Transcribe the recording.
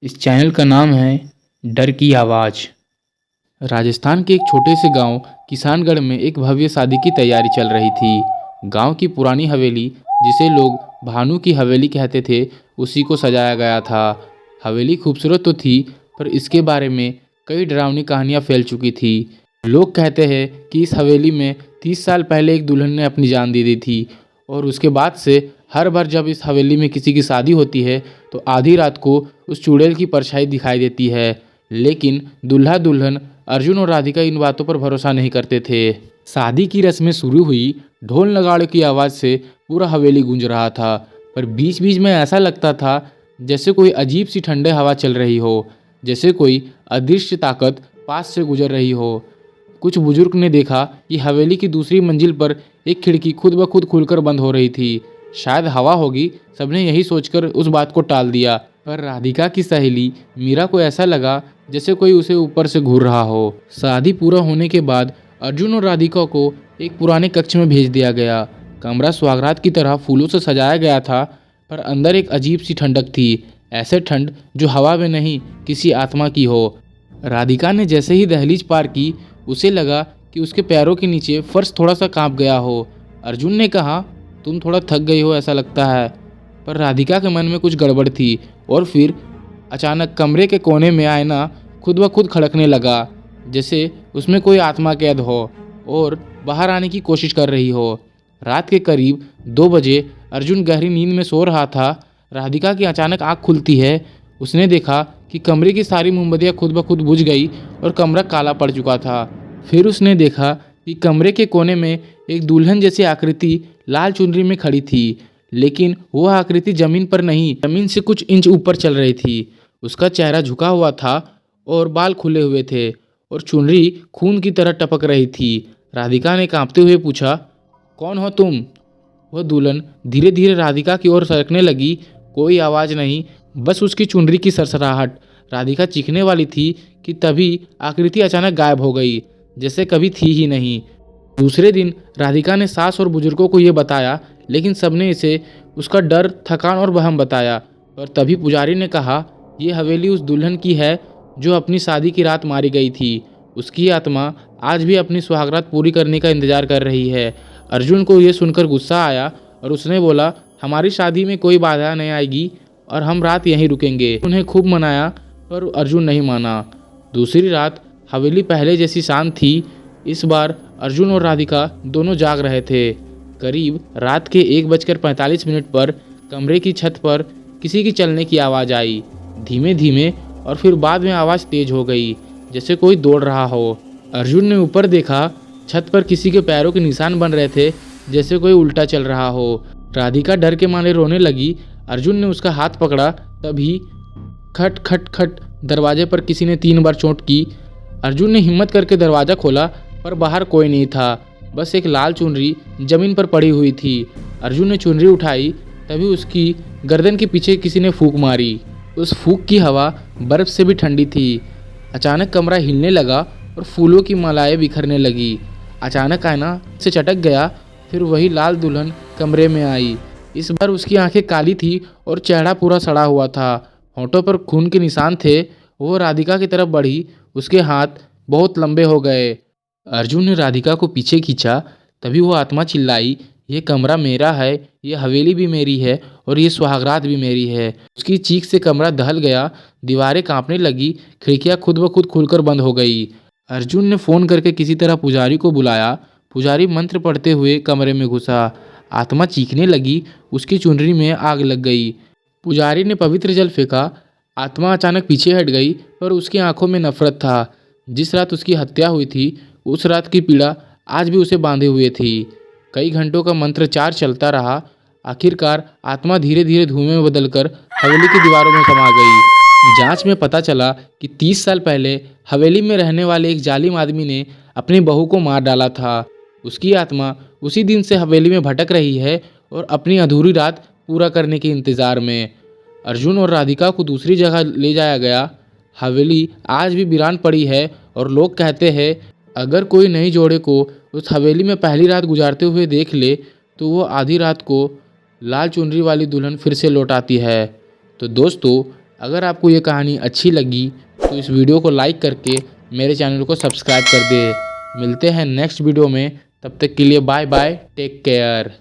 इस चैनल का नाम है डर की आवाज़। राजस्थान के एक छोटे से गांव किसानगढ़ में एक भव्य शादी की तैयारी चल रही थी। गांव की पुरानी हवेली, जिसे लोग भानु की हवेली कहते थे, उसी को सजाया गया था। हवेली खूबसूरत तो थी, पर इसके बारे में कई डरावनी कहानियां फैल चुकी थी। लोग कहते हैं कि इस हवेली में 30 साल पहले एक दुल्हन ने अपनी जान दे दी थी, और उसके बाद से हर बार जब इस हवेली में किसी की शादी होती है तो आधी रात को उस चुड़ैल की परछाई दिखाई देती है। लेकिन दूल्हा दुल्हन अर्जुन और राधिका इन बातों पर भरोसा नहीं करते थे। शादी की रस्में शुरू हुई। ढोल नगाड़े की आवाज़ से पूरा हवेली गूंज रहा था, पर बीच बीच में ऐसा लगता था जैसे कोई अजीब सी ठंडे हवा चल रही हो, जैसे कोई अदृश्य ताकत पास से गुजर रही हो। कुछ बुजुर्ग ने देखा कि हवेली की दूसरी मंजिल पर एक खिड़की खुद ब खुद खुलकर बंद हो रही थी। शायद हवा होगी, सबने यही सोचकर उस बात को टाल दिया। पर राधिका की सहेली मीरा को ऐसा लगा जैसे कोई उसे ऊपर से घूर रहा हो। शादी पूरा होने के बाद अर्जुन और राधिका को एक पुराने कक्ष में भेज दिया गया। कमरा स्वागरात की तरह फूलों से सजाया गया था, पर अंदर एक अजीब सी ठंडक थी। ऐसे ठंड जो हवा में नहीं, किसी आत्मा की हो। राधिका ने जैसे ही दहलीज पार की, उसे लगा कि उसके पैरों के नीचे फर्श थोड़ा सा कांप गया हो। अर्जुन ने कहा, तुम थोड़ा थक गई हो ऐसा लगता है। पर राधिका के मन में कुछ गड़बड़ थी। और फिर अचानक कमरे के कोने में आईना खुद ब खुद खड़कने लगा, जैसे उसमें कोई आत्मा कैद हो और बाहर आने की कोशिश कर रही हो। रात के करीब 2 बजे अर्जुन गहरी नींद में सो रहा था। राधिका की अचानक आँख खुलती है। उसने देखा कि कमरे की सारी मोमबत्तियाँ खुद ब खुद बुझ गई और कमरा काला पड़ चुका था। फिर उसने देखा कि कमरे के कोने में एक दुल्हन जैसी आकृति लाल चुनरी में खड़ी थी, लेकिन वह आकृति जमीन पर नहीं, जमीन से कुछ इंच ऊपर चल रही थी। उसका चेहरा झुका हुआ था और बाल खुले हुए थे, और चुनरी खून की तरह टपक रही थी। राधिका ने कांपते हुए पूछा, कौन हो तुम? वह दुल्हन धीरे धीरे राधिका की ओर सरकने लगी। कोई आवाज़ नहीं, बस उसकी चुनरी की सरसराहट। राधिका चीखने वाली थी कि तभी आकृति अचानक गायब हो गई, जैसे कभी थी ही नहीं। दूसरे दिन राधिका ने सास और बुजुर्गों को ये बताया, लेकिन सबने इसे उसका डर, थकान और वहम बताया। पर तभी पुजारी ने कहा, ये हवेली उस दुल्हन की है जो अपनी शादी की रात मारी गई थी। उसकी आत्मा आज भी अपनी सुहागरात पूरी करने का इंतजार कर रही है। अर्जुन को ये सुनकर गुस्सा आया और उसने बोला, हमारी शादी में कोई बाधा नहीं आएगी और हम रात यहीं रुकेंगे। उन्हें खूब मनाया, पर अर्जुन नहीं माना। दूसरी रात हवेली पहले जैसी शांत थी। इस बार अर्जुन और राधिका दोनों जाग रहे थे। करीब रात के 1:45 पर कमरे की छत पर किसी की चलने की आवाज़ आई, धीमे धीमे, और फिर बाद में आवाज़ तेज हो गई, जैसे कोई दौड़ रहा हो। अर्जुन ने ऊपर देखा, छत पर किसी के पैरों के निशान बन रहे थे, जैसे कोई उल्टा चल रहा हो। राधिका डर के मारे रोने लगी। अर्जुन ने उसका हाथ पकड़ा। तभी खट खट खट दरवाजे पर किसी ने 3 बार चोट की। अर्जुन ने हिम्मत करके दरवाज़ा खोला, पर बाहर कोई नहीं था, बस एक लाल चुनरी जमीन पर पड़ी हुई थी। अर्जुन ने चुनरी उठाई, तभी उसकी गर्दन के पीछे किसी ने फूंक मारी। उस फूंक की हवा बर्फ से भी ठंडी थी। अचानक कमरा हिलने लगा और फूलों की मालाएं बिखरने लगी। अचानक आईना से चटक गया। फिर वही लाल दुल्हन कमरे में आई। इस बार उसकी आंखें काली थी और चेहरा पूरा सड़ा हुआ था। होंठों पर खून के निशान थे। वो राधिका की तरफ बढ़ी। उसके हाथ बहुत लंबे हो गए। अर्जुन ने राधिका को पीछे खींचा। तभी वो आत्मा चिल्लाई, ये कमरा मेरा है, ये हवेली भी मेरी है, और ये सुहागरात भी मेरी है। उसकी चीख से कमरा दहल गया। दीवारें कांपने लगी। खिड़कियां खुद ब खुद खुलकर बंद हो गई। अर्जुन ने फ़ोन करके किसी तरह पुजारी को बुलाया। पुजारी मंत्र पढ़ते हुए कमरे में घुसा। आत्मा चीखने लगी। उसकी चुनरी में आग लग गई। पुजारी ने पवित्र जल फेंका। आत्मा अचानक पीछे हट गई, पर उसकी आंखों में नफरत था। जिस रात उसकी हत्या हुई थी, उस रात की पीड़ा आज भी उसे बांधे हुए थी। कई घंटों का मंत्रचार चलता रहा। आखिरकार आत्मा धीरे धीरे धुएं में बदलकर हवेली की दीवारों में समा गई। जांच में पता चला कि 30 साल पहले हवेली में रहने वाले एक जालिम आदमी ने अपनी बहू को मार डाला था। उसकी आत्मा उसी दिन से हवेली में भटक रही है और अपनी अधूरी रात पूरा करने के इंतज़ार में। अर्जुन और राधिका को दूसरी जगह ले जाया गया। हवेली आज भी वीरान पड़ी है, और लोग कहते हैं अगर कोई नई जोड़े को उस हवेली में पहली रात गुजारते हुए देख ले, तो वो आधी रात को लाल चुनरी वाली दुल्हन फिर से लौट आती है। तो दोस्तों, अगर आपको ये कहानी अच्छी लगी तो इस वीडियो को लाइक करके मेरे चैनल को सब्सक्राइब कर दे। मिलते हैं नेक्स्ट वीडियो में, तब तक के लिए बाय बाय, टेक केयर।